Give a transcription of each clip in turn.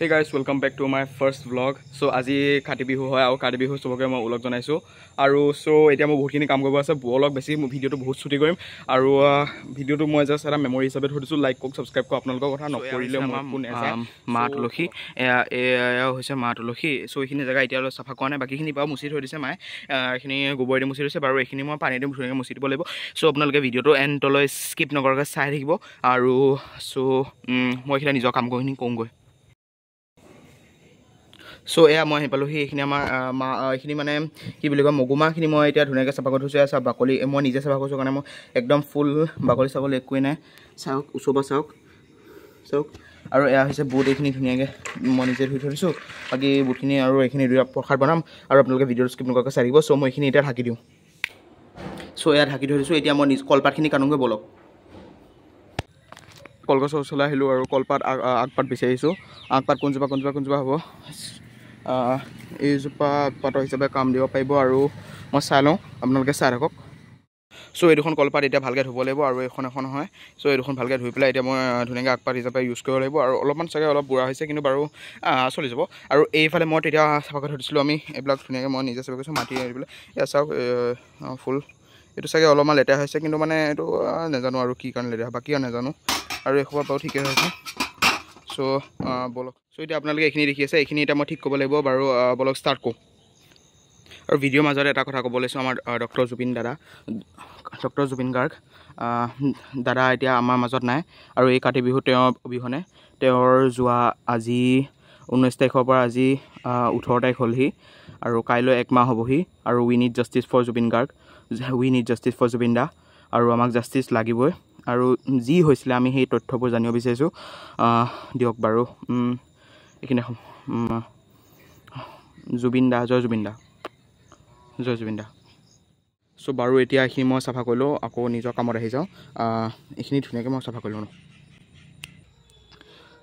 Hey guys, welcome back to my first vlog. So আজি কাতি বিহু হয় আৰু কাতি বিহু সবকে মই উলগ জনাইছো আৰু সো এতিয়া মই বহুতখিনি কাম কৰিব আছে ব্লগ বেছি ভিডিওটো বহুত ছুটি কৰিম আৰু ভিডিওটো মই জাস্ট এটা মেমৰি হিচাপে থৈ দিছো লাইক কৰক সাবস্ক্ৰাইব কৰক আপোনালোকৰ কথা নকৰিলে মই কোন এজা মা তুলসী এয়া হৈছে মা তুলসী সো এইখিনি জায়গা এতিয়া সাফা কৰা নাই বাকিখিনি পাও মুছি থৈ দিছে মাই এইখিনি গোবৰ দি মুছি দিছে বাৰু এইখিনি মই পানী দি ধুনীয়াকৈ মুছি দিব লাগিব সো আপোনালোকে ভিডিওটো এণ্ডলৈ স্কিপ নকৰাকৈ চাই থাকিব আৰু সো মই এইখিনি নিজৰ কাম কৰিনি কওঁগৈ সো এয়া মই হেপালোহি এইখিনি আমাৰ এইখিনি মানে কি বুলি কয় মগুমাখিনি মই এতিয়া ধুনীয়াকৈ চাফা কৰি থৈছোঁ আছে বাকলি মই নিজে চাফা কৰিছোঁ কাৰণে মই একদম ফুল বাকলি চাকলি একোৱেই নাই চাওক ওচৰপৰা চাওক আৰু এয়া হৈছে বুট এইখিনি ধুনীয়াকৈ মই নিজে ধুই থৈ দিছোঁ বাকী বুটখিনি আৰু এইখিনি প্ৰসাদ বনাম আৰু আপোনালোকে ভিডিঅ'টো স্কিপ নকৰাকৈ চাই দিব চ' মই এইখিনি এতিয়া ঢাকি দিওঁ চ' এয়া ঢাকি থৈ দিছোঁ এতিয়া মই কলপাতখিনি কাটোঁগৈ বলক কলগছ ওচৰলৈ আহিলোঁ আৰু কলপাত আগপাত বিচাৰিছোঁ আগপাত কোনজোপা হ'ব এইজোপা আগপাতৰ হিচাপে কাম দিব পাৰিব আৰু মই চাই লওঁ আপোনালোকে চাই থাকক চ' এই দুখন কলপাত এতিয়া ভালকৈ ধুব লাগিব আৰু এখন হয় চ' এই দুখন ভালকৈ ধুই পেলাই এতিয়া মই ধুনীয়াকৈ আগপাত হিচাপে ইউজ কৰিব লাগিব আৰু অলপমান চাগে অলপ বুঢ়া হৈছে কিন্তু বাৰু চলি যাব আৰু এইফালে মই তেতিয়া চাফা কৰি থৈ দিছিলোঁ আমি এইবিলাক ধুনীয়াকৈ মই নিজে চাফা কৰিছোঁ মাটি আনি পেলাই এয়া চাওক ফুল এইটো চাগে অলপমান লেতেৰা হৈছে কিন্তু মানে এইটো নাজানো আৰু কি কাৰণে লেতেৰা বাকী আৰু নাজানো আৰু এসোপা বাৰু ঠিকে হৈছে চ' বলক চ' এতিয়া আপোনালোকে এইখিনি দেখি আছে এইখিনি এতিয়া মই ঠিক কৰিব লাগিব বাৰু বলক ষ্টাৰ্ট কৰোঁ আৰু ভিডিঅ'ৰ মাজতে এটা কথা ক'ব লৈছোঁ আমাৰ ডক্টৰ জুবিন গাৰ্গ দাদা এতিয়া আমাৰ মাজত নাই আৰু এই কাতি বিহু তেওঁৰ অবিহনে তেওঁৰ যোৱা আজি 19 তাৰিখৰ পৰা আজি 18 তাৰিখ হ'লহি আৰু কাইলৈ 1 মাহ হ'বহি আৰু we need justice for Zubeen Garg we need justice for Zubeen দা আৰু আমাক জাষ্টিছ লাগিবই আৰু যি হৈছিলে আমি সেই তথ্যবোৰ জানিব বিচাৰিছোঁ দিয়ক বাৰু এইখিনি জুবিন দা জয় জুবিন দা চ' বাৰু এতিয়া এইখিনি মই চাফা কৰিলোঁ আকৌ নিজৰ কামত আহি যাওঁ এইখিনি ধুনীয়াকৈ মই চাফা কৰিলোঁ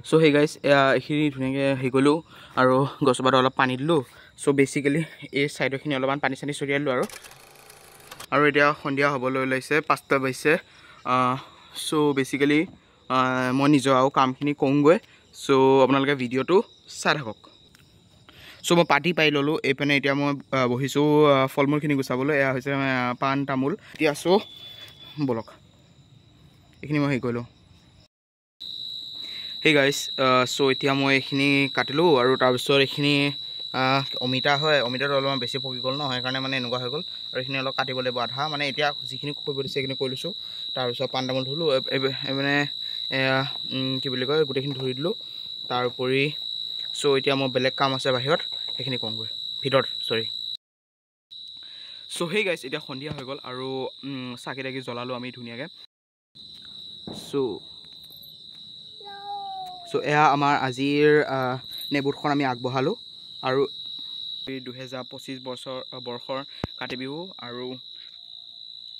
চ' সেই গাইজ এইখিনি ধুনীয়াকৈ হেৰি কৰিলোঁ আৰু গছজোপাত অলপ পানী দিলোঁ চ' বেচিকেলি এই ছাইডৰখিনি অলপমান পানী চানী ছটিয়াই দিলোঁ আৰু এতিয়া সন্ধিয়া হ'বলৈ ওলাইছে 5টা বাজিছে চ' বেচিকেলি মই নিজৰ আৰু কামখিনি কৰোঁগৈ চ' আপোনালোকে ভিডিঅ'টো চাই থাকক চ' মই পাতি পাই ল'লোঁ এইপিনে এতিয়া মই বহিছোঁ ফল মূলখিনি গুচাবলৈ এয়া হৈছে পাণ তামোল এতিয়া চ' বলক এইখিনি মই হেৰি কৰিলোঁ সেই গাইজ চ' এতিয়া মই এইখিনি কাটিলোঁ আৰু তাৰপিছত এইখিনি অমিতা হয় অমিতাটো অলপমান বেছি পকি গ'ল ন সেইকাৰণে মানে এনেকুৱা হৈ গ'ল আৰু এইখিনি অলপ কাটিব লাগিব আধা মানে এতিয়া যিখিনি কৰিব দিছে সেইখিনি কৰি লৈছোঁ তাৰপিছত পাণ তামোল ধুলোঁ মানে কি বুলি কয় গোটেইখিনি ধুই দিলোঁ তাৰোপৰি চ' এতিয়া মোৰ বেলেগ কাম আছে বাহিৰত সেইখিনি কৰোঁগৈ ভিতৰত চ' সেই গাইজ এতিয়া সন্ধিয়া হৈ গ'ল আৰু চাকি তাকি জ্বলালোঁ আমি ধুনীয়াকৈ চ' এয়া আমাৰ আজিৰ নেবুটখন আমি আগবঢ়ালোঁ আৰু 2025 বৰ্ষৰ কাতি বিহু আৰু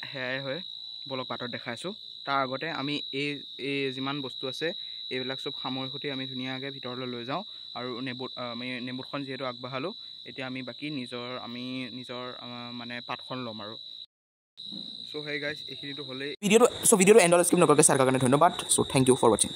সেয়াই হয় বলক বাটত দেখাইছোঁ তাৰ আগতে আমি এই যিমান বস্তু আছে এইবিলাক চব সামৰি সুতি আমি ধুনীয়াকৈ ভিতৰলৈ লৈ যাওঁ আৰু আমি নেবুটখন যিহেতু আগবঢ়ালোঁ এতিয়া আমি বাকী নিজৰ মানে পাতখন ল'ম আৰু চ' সেই গাইজ এইখিনিতো হ'লেই ভিডিঅ'টো এণ্ডলৈ স্কিপ নকৰাকৈ চাই থকাৰ কাৰণে ধন্যবাদ চ' থেংক ইউ ফৰ ৱাচিং